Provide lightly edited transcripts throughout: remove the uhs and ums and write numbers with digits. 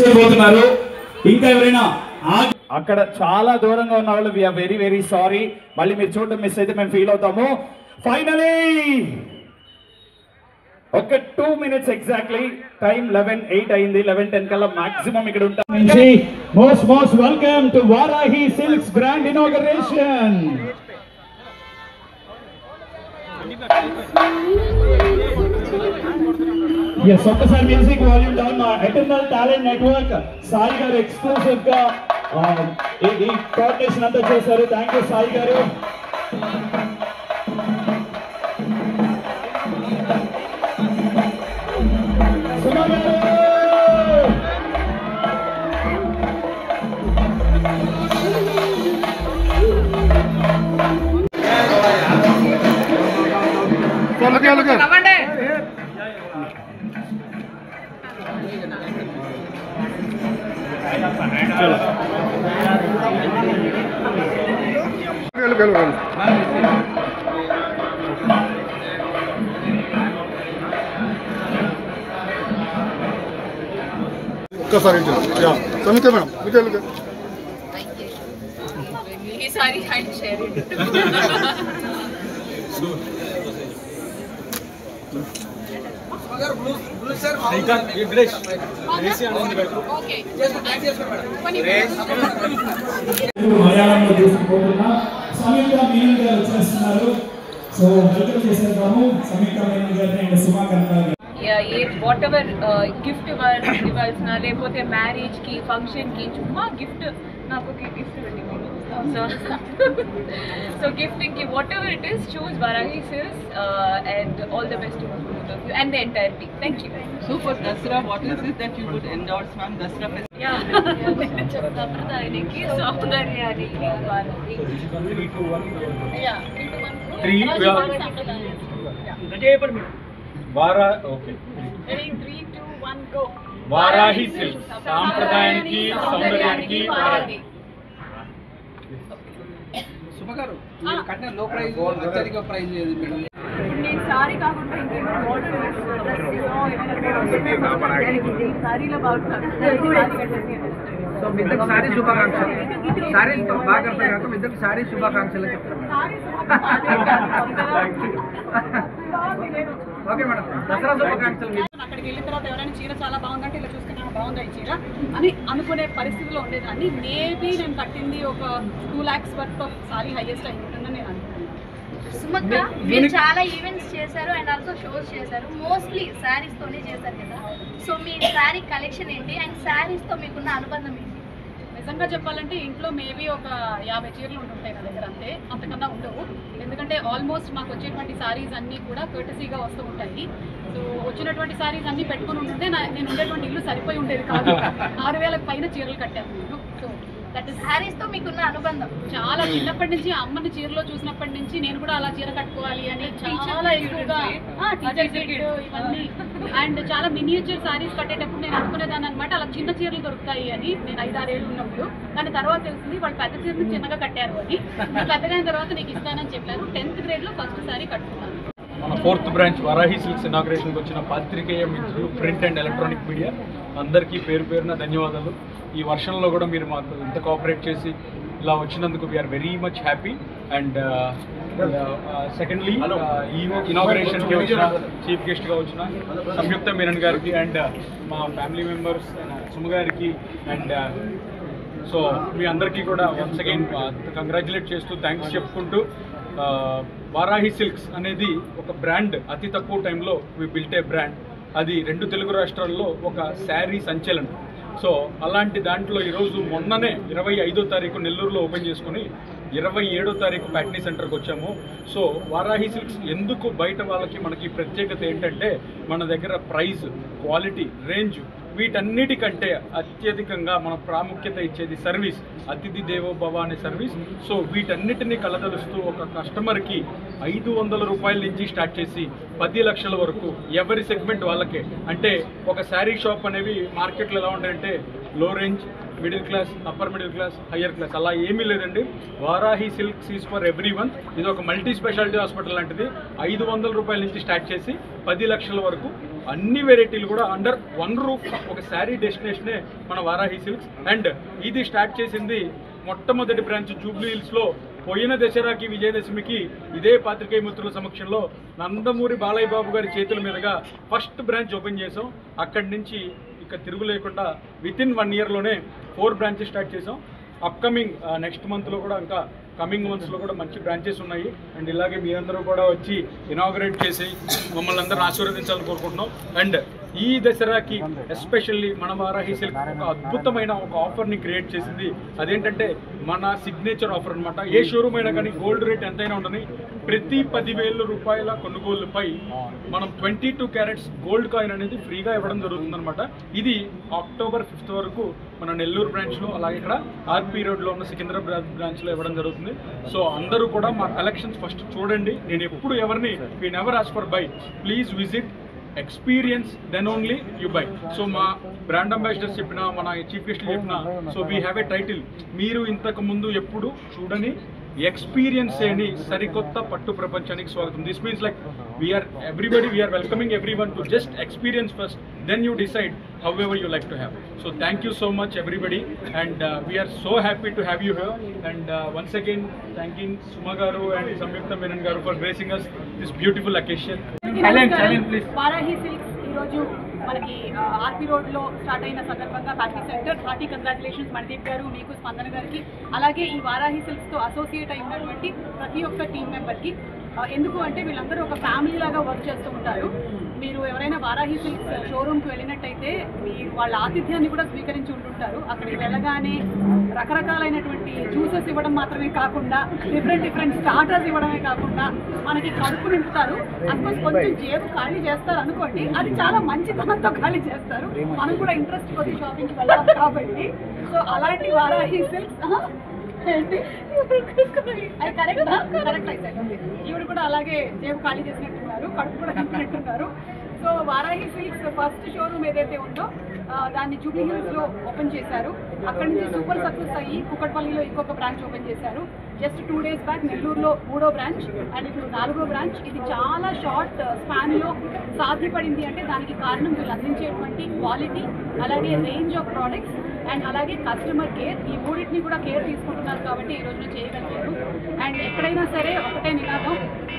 చేయబోతున్నారు. ఇంకా ఎవరైనా అక్కడ చాలా దూరంగా ఉన్న వాళ్ళు we are very very sorry. మళ్ళీ మీరు చూడడం మిస్ అయితే మేము ఫీల్ అవుతాము. ఫైనలీ ఒక 2 minutes ఎగ్జాక్ట్లీ టైం 11:08 అయింది. 11:10 కల్లా మాక్సిమం ఇక్కడ ఉంటాం. Most welcome to Varahi silks grand inauguration. yes ఒక్కసారి మ్యూజిక్ వాల్యూమ్ డౌన్. మా ఎటర్నల్ టాలెంట్ నెట్వర్క్ సాయి గారు ఎక్స్క్లూసివ్ గా ఈ కోఆర్డినేషన్ అంతా చేశారు. థ్యాంక్ యూ సాయి గారు. ఒక్కసారి సమిత మేడం ఈసారి హ్యాండ్ షేర్ మలయాళంలో తీసుకుపోతున్నా సంయుక్త మీనన్ గారు వచ్చేస్తున్నారు. సో వెల్కమ్ చేసేద్దాము సంయుక్త మీనన్ గారిని and Suma Kanakala. Whatever gift ఇవ్వాల్సిన లేకపోతే మ్యారేజ్కి ఫంక్షన్కి చుమ్మా గిఫ్ట్ నాకు గిఫ్ట్ సో గిఫ్టింగ్కి whatever it is choose Varahi Silks and all the best to both of you and the entire team. Thank you. So for Dasra, what is it that you would endorse, ma'am? Dasra festival. Yeah. సంప్రదాయానికి సౌందర్యానికి Varahi. 3, 2, 1 Yeah. 3 okay 3, 2, 1 go. Varahi silks సాంప్రదాయానికి సౌందర్యానికి వారాహి. సుమగారు కట్టిన లో price అత్యధిక price లేదు madam. నేను sorry కాకుండా ఇంకేమైనా మోడల్ సారీలో బాగుంటుంది. సో మీ ఇద్దరికి సారీ శుభాకాంక్షలు. సారీ బాగా అర్థం కాక మీ ఇద్దరికి సారీ శుభాకాంక్షలు చెప్తారు. ఓకే మేడం, దసరా శుభాకాంక్షలు. అక్కడికి వెళ్ళిన తర్వాత ఎవరైనా చీర చాలా బాగుందంటే ఇలా చూసుకున్నా బాగుందా ఈ చీర అని అనుకునే పరిస్థితిలో ఉండేదాన్ని. మేబీ నేను కట్టింది ఒక 2 lakhs worth of sorry highest అయి ఉంటుందని నేను అనుకున్నాను. సుమక్క, మీరు చాలా ఈవెంట్స్ చేశారు అండ్ ఆల్సో షోస్ చేశారు. మోస్ట్లీ శారీస్ తోనే చేశారు కదా. సో మీ శారీ కలెక్షన్ ఏంటి అండ్ శారీస్ తో మీకున్న అనుబంధం ఏంటి? నిజంగా చెప్పాలంటే ఇంట్లో మేబీ ఒక 50 చీరలు ఉంటుంటాయి నా దగ్గర, అంతే, అంతకన్నా ఉండవు. ఎందుకంటే ఆల్మోస్ట్ మాకు వచ్చేటువంటి సారీస్ అన్నీ కూడా కర్టసీగా వస్తూ ఉంటాయి. సో వచ్చినటువంటి సారీస్ అన్నీ పెట్టుకుని ఉంటుంటే నేను ఉండేటువంటి ఇల్లు సరిపోయి ఉండేది కాదు. 6,000 పైన చీరలు కట్టాను నేను. సో దట్ ఇస్ శారీస్ తో మీకున్న అనుబంధం. చాలా చిన్నప్పటి నుంచి అమ్మని చీరలో చూసినప్పటి నుంచి నేను కూడా అలా చీర కట్టుకోవాలి అని చాలా ఎక్కువగా ఇవన్నీ అండ్ చాలా మినియేచర్ సారీస్ కట్టేటప్పుడు నేను అనుకునేదాన్ని అనమాట. అలా చిన్న చీరలు దొరుకుతాయి అని నేను 5-6 ఏళ్ళు ఉన్నప్పుడు. కానీ తర్వాత తెలిసింది వాళ్ళు పెద్ద చీరలు చిన్నగా కట్టారు అని. పెద్దగైన తర్వాత నీకు ఇస్తానని చెప్పారు. 10th grade లో ఫస్ట్ సారీ కట్టుకున్నాను. మన 4th బ్రాంచ్ వారాహి సిల్క్స్ ఇనాగ్రేషన్కి వచ్చిన పాత్రికేయ మిత్రులు, ప్రింట్ అండ్ ఎలక్ట్రానిక్ మీడియా అందరికీ పేరు పేరున ధన్యవాదాలు. ఈ వర్షంలో కూడా మీరు మాకు ఇంత కోఆపరేట్ చేసి ఇలా వచ్చినందుకు we are very much happy. And secondly ఈ ఇనాగ్రేషన్కి వచ్చిన చీఫ్ గెస్ట్గా వచ్చిన సంయుక్త మీనన్ గారికి అండ్ మా ఫ్యామిలీ మెంబర్స్ సుమ గారికి అండ్ సో మీ అందరికీ కూడా వన్స్ అగైన్ కంగ్రాచులేట్ చేస్తూ థ్యాంక్స్ చెప్పుకుంటూ, వారాహి సిల్క్స్ అనేది ఒక బ్రాండ్. అతి తక్కువ టైంలో వి బిల్ట్ ఏ బ్రాండ్. అది 2 తెలుగు రాష్ట్రాల్లో ఒక శారీ సంచలనం. సో అలాంటి దాంట్లో ఈరోజు మొన్ననే 25వ తారీఖు నెల్లూరులో ఓపెన్ చేసుకుని 27వ తారీఖు ప్యాట్నీ సెంటర్కి వచ్చాము. సో వారాహి సిల్క్స్ ఎందుకు బయట వాళ్ళకి మనకి ప్రత్యేకత ఏంటంటే మన దగ్గర ప్రైస్, క్వాలిటీ, రేంజ్ వీటన్నిటికంటే అత్యధికంగా మన ప్రాముఖ్యత ఇచ్చేది సర్వీస్. అతిథి దేవో భవ అనే సర్వీస్. సో వీటన్నిటినీ కలదలుస్తూ ఒక కస్టమర్కి 500 రూపాయల నుంచి స్టార్ట్ చేసి 10 లక్షల వరకు ఎవరి సెగ్మెంట్ వాళ్ళకే. అంటే ఒక శారీ షాప్ అనేవి మార్కెట్లో ఎలా ఉంటాయంటే లో range, middle class, upper middle class, higher class, అలా ఏమీ లేదండి. Varahi silks is for every one. ఇది ఒక మల్టీ స్పెషాలిటీ హాస్పిటల్ లాంటిది. 500 రూపాయల నుంచి స్టార్ట్ చేసి 10 లక్షల వరకు అన్ని వెరైటీలు కూడా అండర్ వన్ రూఫ్ ఒక శారీ డెస్టినేషనే మన వారాహి సిల్క్స్. అండ్ ఇది స్టార్ట్ చేసింది మొట్టమొదటి బ్రాంచ్ జూబ్లీ హిల్స్లో పోయిన దసరాకి విజయదశమికి ఇదే పాత్రికేయ మిత్రుల సమక్షంలో నందమూరి బాలయ్య బాబు గారి చేతుల మీదుగా ఫస్ట్ బ్రాంచ్ ఓపెన్ చేసాం. అక్కడి నుంచి ఇక తిరుగు లేకుండా వితిన్ 1 ఇయర్లోనే 4 బ్రాంచెస్ స్టార్ట్ చేసాం. అప్కమింగ్ నెక్స్ట్ మంత్లో కూడా ఇంకా కమింగ్ మంత్స్లో కూడా మంచి బ్రాంచెస్ ఉన్నాయి. అండ్ ఇలాగే మీ అందరూ కూడా వచ్చి ఇనాగరేట్ చేసి మమ్మల్ని అందరూ ఆశీర్వదించాలని కోరుకుంటున్నాం. అండ్ ఈ దసరాకి ఎస్పెషల్లీ మన వారాహి సిల్క్ ఒక అద్భుతమైన ఒక ఆఫర్ని క్రియేట్ చేసింది. అదేంటంటే మన సిగ్నేచర్ ఆఫర్ అనమాట. ఏ షోరూమ్ అయినా కానీ గోల్డ్ రేట్ ఎంతైనా ఉండని ప్రతి 10,000 రూపాయల కొనుగోలుపై మనం 22 క్యారెట్స్ గోల్డ్ కాయిన్ అనేది ఫ్రీగా ఇవ్వడం జరుగుతుందన్నమాట. ఇది అక్టోబర్ 5th వరకు మన నెల్లూరు బ్రాంచ్లో, అలాగే ఇక్కడ ఆర్పీ రోడ్లో ఉన్న సికింద్రాబాద్ బ్రాంచ్లో ఇవ్వడం జరుగుతుంది. సో అందరూ కూడా మా కలెక్షన్స్ ఫస్ట్ చూడండి. నేను ఎప్పుడు ఎవరిని we never ask for buy, please visit, experience, then only you buy. So మా బ్రాండ్ అంబాసిడర్స్ చెప్పిన, మన చీఫ్ గెస్ట్లు చెప్పిన, so we have a title, మీరు ఇంతకు ముందు ఎప్పుడు చూడని ఎక్స్పీరియన్స్ అని సరికొత్త పట్టు ప్రపంచానికి స్వాగతం. This means like we are welcoming everyone to just experience first, then you decide however you like to have. So thank you so much everybody, and we are so happy to have you here. And once again thanking Suma garu and Samyuktha Menon garu for gracing us this beautiful occasion. Varahi silks ఈరోజు మనకి RP రోడ్లో start అయిన సందర్భంగా factory centre. Hearty congratulations Manideep garu, మీకు, స్పందన గారికి, అలాగే ఈ వారాహి సిల్క్స్తో అసోసియేట్ అయి ఉన్నటువంటి ప్రతి ఒక్క టీం మెంబర్కి. ఎందుకు అంటే వీళ్ళందరూ ఒక ఫ్యామిలీ లాగా వర్క్ చేస్తూ ఉంటారు. మీరు ఎవరైనా వారాహి సిల్క్స్ షోరూమ్కి వెళ్ళినట్టయితే వాళ్ళ ఆతిథ్యాన్ని కూడా స్వీకరించి ఉంటుంటారు. అక్కడికి వెళ్ళగానే రకరకాలైనటువంటి జ్యూసెస్ ఇవ్వడం మాత్రమే కాకుండా డిఫరెంట్ స్టార్టర్స్ ఇవ్వడమే కాకుండా మనకి కడుపు నింపుతారు. అఫ్కోర్స్ కొంచెం జేబు ఖాళీ చేస్తారు అనుకోండి, అది చాలా మంచితనంతో ఖాళీ చేస్తారు. మనం కూడా ఇంట్రెస్ట్ కొద్ది షాపింగ్కి వెళ్ళాలి కాబట్టి. సో అలాంటి వారాహి సిల్క్స్ కరెక్ట్ అయితే ఈవిడ కూడా అలాగే జేబు ఖాళీ చేసినట్టున్నారు, కడుపు కూడా నింపినట్టున్నారు. So Varahi silks first showroom ఏదైతే ఉందో దాన్ని జూబ్లీ హిల్స్లో ఓపెన్ చేశారు. అక్కడి నుంచి సూపర్ సక్సెస్ అయ్యి కుకట్పల్లిలో ఇంకొక బ్రాంచ్ ఓపెన్ చేశారు. జస్ట్ 2 days బ్యాక్ నెల్లూరులో 3వ బ్రాంచ్, అండ్ ఇప్పుడు 4వ బ్రాంచ్. ఇది చాలా షార్ట్ స్పాన్లో సాధ్యపడింది అంటే దానికి కారణం వీళ్ళు అందించేటువంటి క్వాలిటీ, అలాగే రేంజ్ ఆఫ్ ప్రోడక్ట్స్, అండ్ అలాగే కస్టమర్ కేర్. ఈ మూడింటిని కూడా కేర్ తీసుకుంటున్నారు కాబట్టి ఈ రోజున చేయగలిగారు. అండ్ ఎక్కడైనా సరే ఒకటే నినాదం,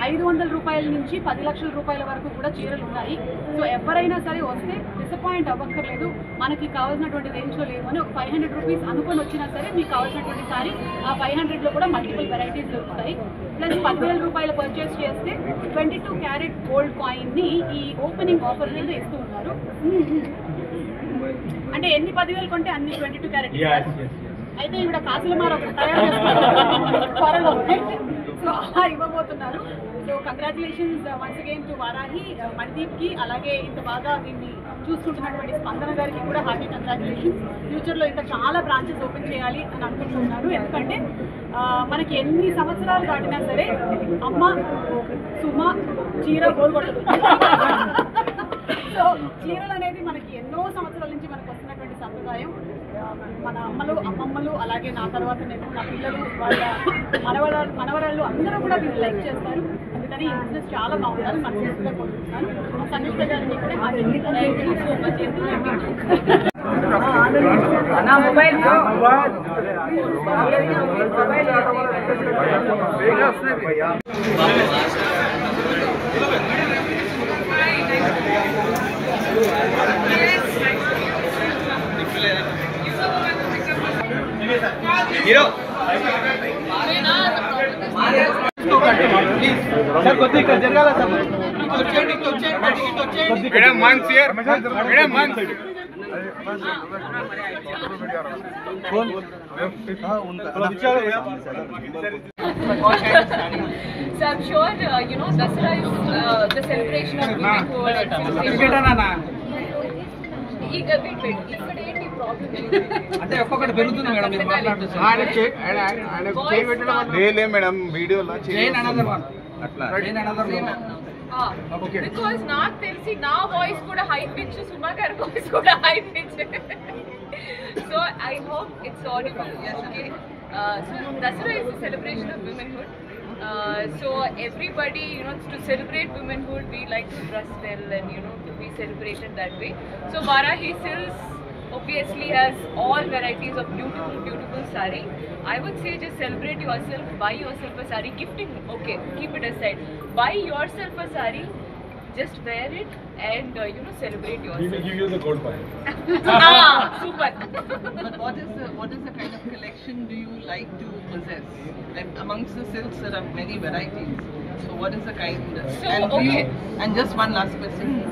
500 రూపాయల నుంచి 10 లక్షల రూపాయల వరకు కూడా చీరలు ఉన్నాయి. సో ఎవరైనా సరే వస్తే డిసప్పాయింట్ అవ్వక్కర్లేదు. మనకి కావాల్సినటువంటి రేంజ్లో లేవు అని ఒక 500 రూపీస్ అనుకొని వచ్చినా సరే మీకు కావాల్సినటువంటి సారీ ఆ 500లో కూడా మల్టిపుల్ వెరైటీస్ దొరుకుతాయి. ప్లస్ 10,000 రూపాయలు పర్చేస్ చేస్తే 22 క్యారెట్ గోల్డ్ కాయిన్ని ఈ ఓపెనింగ్ ఆఫర్ మీద ఇస్తూ ఉన్నారు. అంటే ఎన్ని 10,000 కొంటే అన్ని 22 క్యారెట్. అయితే ఇక్కడ కాసుల మార తయారు చేస్తున్నారు, సో అలా ఇవ్వబోతున్నారు. So congratulations once again to Varahi, మణిదీప్కి, అలాగే ఇంత బాగా దీన్ని చూసుకుంటున్నటువంటి స్పందన గారికి కూడా హార్టీ కంగ్రాచులేషన్స్. ఫ్యూచర్లో ఇంకా చాలా బ్రాంచెస్ ఓపెన్ చేయాలి అని అనుకుంటున్నారు. ఎందుకంటే మనకి ఎన్ని సంవత్సరాలు దాటినా సరే అమ్మ సుమ చీర గోల్గొట్టదు. సో చీరలు అనేది మనకి ఎన్నో సంవత్సరాల నుంచి మనకు వస్తున్నటువంటి సంప్రదాయం. మన అమ్మలు, అమ్మమ్మలు, అలాగే నా తర్వాత నేను, నా పిల్లలు, వాళ్ళ మనవరాళ్ళు అందరూ కూడా దీన్ని లైక్ చేస్తారు. అందుకని ఈ బిజినెస్ చాలా బాగుండాలని మనస్ఫూర్తిగా కోరుకుంటున్నాను. సంయుక్త గారిని కూడా సో మచ్. హీరో సార్ కొద్దిగా ఇక్కడ జరగాల sir. Madam months here, madam months. So I'm sure Dasara is the celebration of womenhood and ఇక్కడ ఏంటి ప్రాబ్లం అంటే ఒక్కొక్కటి పెరుగుతుంది మేడం. మీరు లేలే మేడం వీడియోలో బికాస్ నాకు తెలిసి నా వాయిస్ కూడా హై పిచ్, సుమా గారి వాయిస్ కూడా high pitch. So I hope it's audible. Okay, so Dasara is the celebration of womanhood. So everybody, to celebrate womanhood, we like to dress well and to be celebrated that way. So Varahi Silks obviously has all varieties of beautiful saree. I would say just celebrate yourself, buy yourself a saree. Gifting, okay, keep it aside. Buy yourself a saree, just wear it and celebrate We will yourself. give you the gold bar. Super. But what is the kind of collection do you like to possess? And amongst the silks there are many varieties. So what is the kind? So, and do okay. and just one last question.